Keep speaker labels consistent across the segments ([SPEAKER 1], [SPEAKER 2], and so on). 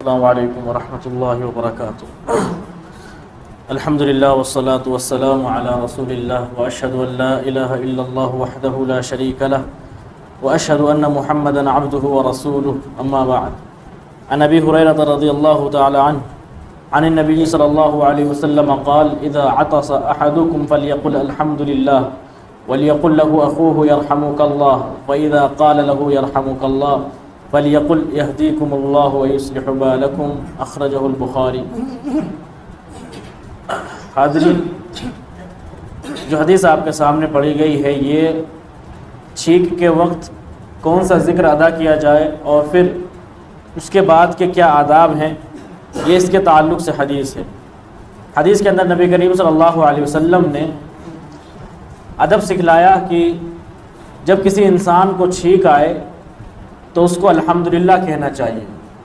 [SPEAKER 1] السلام علیکم ورحمۃ اللہ وبرکاتہ۔ الحمدللہ والصلاة والسلام علی رسول اللہ واشہد ان لا الہ الا اللہ وحدہ لا شریک لہ واشہد ان محمدا عبدہ ورسولہ اما بعد۔ عن ابی ہریرہ رضی اللہ تعالی عنہ عن النبی صلی اللہ علیہ وسلم قال اذا عطس احدکم فلیقل الحمدللہ وليقل له أخوه يرحمك الله وإذا قال له يرحمك الله فليقل يهديكم الله ويصلح بالكم أخرجه البخاری۔ حاضرین، جو حدیث آپ کے سامنے پڑھی گئی ہے یہ چھینک کے وقت کون سا ذکر ادا کیا جائے اور پھر اس کے بعد کے کیا آداب ہیں، یہ اس کے تعلق سے حدیث ہے۔ حدیث کے اندر نبی کریم صلی اللہ علیہ وسلم نے ادب سکھلایا کہ جب کسی انسان کو چھینک آئے تو اس کو الحمدللہ کہنا چاہیے،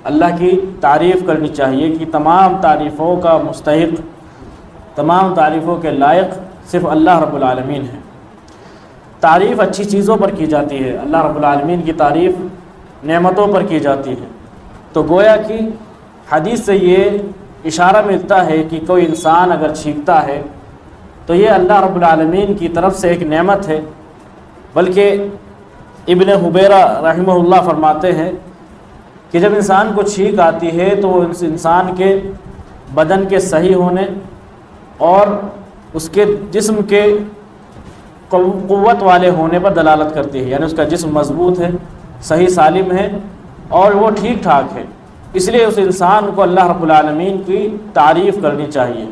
[SPEAKER 1] اللہ کی تعریف کرنی چاہیے کہ تمام تعریفوں کا مستحق، تمام تعریفوں کے لائق صرف اللہ رب العالمین ہے۔ تعریف اچھی چیزوں پر کی جاتی ہے، اللہ رب العالمین کی تعریف نعمتوں پر کی جاتی ہے۔ تو گویا کہ حدیث سے یہ اشارہ ملتا ہے کہ کوئی انسان اگر چھینکتا ہے تو یہ اللہ رب العالمین کی طرف سے ایک نعمت ہے۔ بلکہ ابن حبیرہ رحمہ اللہ فرماتے ہیں کہ جب انسان کو چھینک آتی ہے تو وہ انسان کے بدن کے صحیح ہونے اور اس کے جسم کے قوت والے ہونے پر دلالت کرتی ہے، یعنی اس کا جسم مضبوط ہے، صحیح سالم ہے اور وہ ٹھیک ٹھاک ہے۔ اس لیے اس انسان کو اللہ رب العالمین کی تعریف کرنی چاہیے۔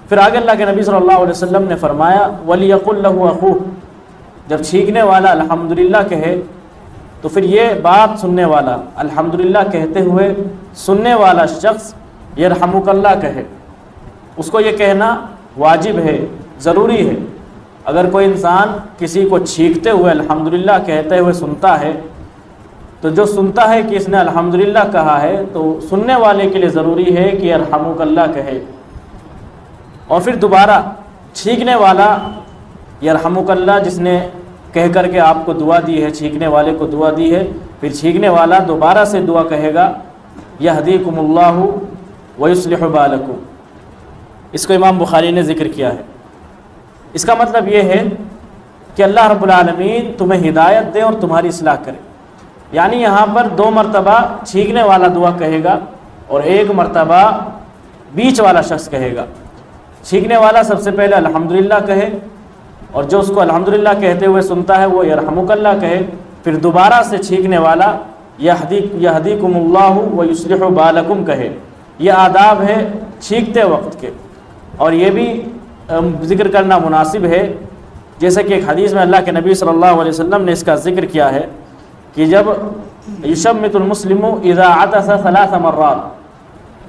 [SPEAKER 1] پھر آگے اللہ کے نبی صلی اللہ علیہ وسلم نے فرمایا وَلْيَقُلْ لَهُ أَخُوهُ، جب چھینکنے والا الحمدللہ کہے تو پھر یہ بات سننے والا الحمدللہ کہتے ہوئے سننے والا شخص یرحمک اللہ کہے۔ اس کو یہ کہنا واجب ہے، ضروری ہے۔ اگر کوئی انسان کسی کو چھینکتے ہوئے الحمدللہ کہتے ہوئے سنتا ہے تو جو سنتا ہے کہ اس نے الحمدللہ کہا ہے تو سننے والے کے لیے ضروری ہے کہ یرحمک اللہ کہے، اور پھر دوبارہ چھینکنے والا یرحمک اللہ جس نے کہہ کر کے آپ کو دعا دی ہے، چھینکنے والے کو دعا دی ہے، پھر چھینکنے والا دوبارہ سے دعا کہے گا یہدیکم اللہ ویصلح بالکم۔ اس کو امام بخاری نے ذکر کیا ہے۔ اس کا مطلب یہ ہے کہ اللہ رب العالمین تمہیں ہدایت دے اور تمہاری اصلاح کرے۔ یعنی یہاں پر 2 مرتبہ چھینکنے والا دعا کہے گا اور 1 مرتبہ بیچ والا شخص کہے گا۔ چھینکنے والا سب سے پہلے الحمدللہ کہے اور جو اس کو الحمدللہ کہتے ہوئے سنتا ہے وہ یرحمک اللہ کہے، پھر دوبارہ سے چھینکنے والا یہدیکم اللہ ویصلح بالکم کہے۔ یہ آداب ہے چھینکتے وقت کے، اور یہ بھی ذکر کرنا مناسب ہے، جیسے کہ ایک حدیث میں اللہ کے نبی صلی اللہ علیہ وسلم نے اس کا ذکر کیا ہے کہ جب یشمت المسلم اذا عطس 3 مرات،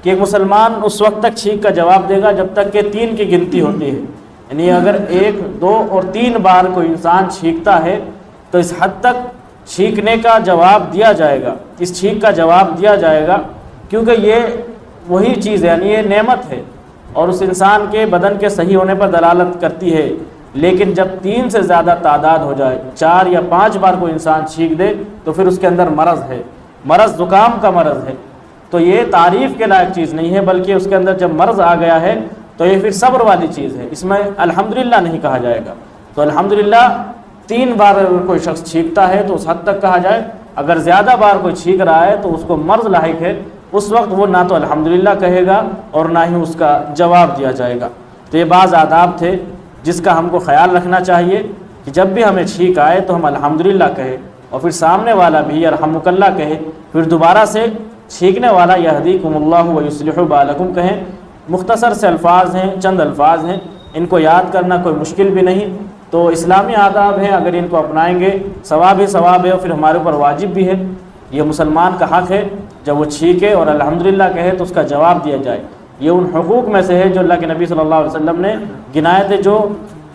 [SPEAKER 1] کہ ایک مسلمان اس وقت تک چھینک کا جواب دے گا جب تک کہ 3 کی گنتی ہوتی ہے، یعنی اگر 1، 2 اور 3 بار کوئی انسان چھینکتا ہے تو اس حد تک چھینکنے کا جواب دیا جائے گا، اس چھینک کا جواب دیا جائے گا، کیونکہ یہ وہی چیز ہے، یعنی یہ نعمت ہے اور اس انسان کے بدن کے صحیح ہونے پر دلالت کرتی ہے۔ لیکن جب 3 سے زیادہ تعداد ہو جائے، 4 یا 5 بار کوئی انسان چھینک دے تو پھر اس کے اندر مرض ہے، مرض زکام کا مرض ہے، تو یہ تعریف کے لائق چیز نہیں ہے، بلکہ اس کے اندر جب مرض آ گیا ہے تو یہ پھر صبر والی چیز ہے، اس میں الحمدللہ نہیں کہا جائے گا۔ تو الحمدللہ 3 بار اگر کوئی شخص چھینکتا ہے تو اس حد تک کہا جائے، اگر زیادہ بار کوئی چھینک رہا ہے تو اس کو مرض لاحق ہے، اس وقت وہ نہ تو الحمدللہ کہے گا اور نہ ہی اس کا جواب دیا جائے گا۔ تو یہ بعض آداب تھے جس کا ہم کو خیال رکھنا چاہیے کہ جب بھی ہمیں چھینک آئے تو ہم الحمدللہ کہیں اور پھر سامنے والا بھی یرحمک اللہ کہے، پھر دوبارہ سے چھینکنے والا یہدیکم اللہ ویصلح بالکم کہیں۔ مختصر سے الفاظ ہیں، چند الفاظ ہیں، ان کو یاد کرنا کوئی مشکل بھی نہیں۔ تو اسلامی آداب ہیں، اگر ان کو اپنائیں گے ثواب ہی ثواب ہے اور پھر ہمارے اوپر واجب بھی ہے۔ یہ مسلمان کا حق ہے جب وہ چھینکے اور الحمدللہ کہے تو اس کا جواب دیا جائے۔ یہ ان حقوق میں سے ہے جو اللہ کے نبی صلی اللہ علیہ وسلم نے گنائے تھے، جو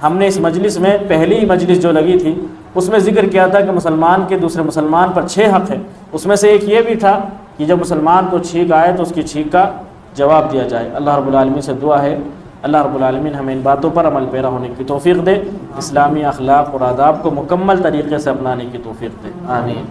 [SPEAKER 1] ہم نے اس مجلس میں پہلی مجلس جو لگی تھی اس میں ذکر کیا تھا کہ مسلمان کے دوسرے مسلمان پر 6 حق ہیں۔ اس میں سے ایک یہ بھی تھا کہ جب مسلمان کو چھینک آئے تو اس کی چھینک کا جواب دیا جائے۔ اللہ رب العالمین سے دعا ہے اللہ رب العالمین ہمیں ان باتوں پر عمل پیرا ہونے کی توفیق دے، اسلامی اخلاق اور آداب کو مکمل طریقے سے اپنانے کی توفیق دے، آمین۔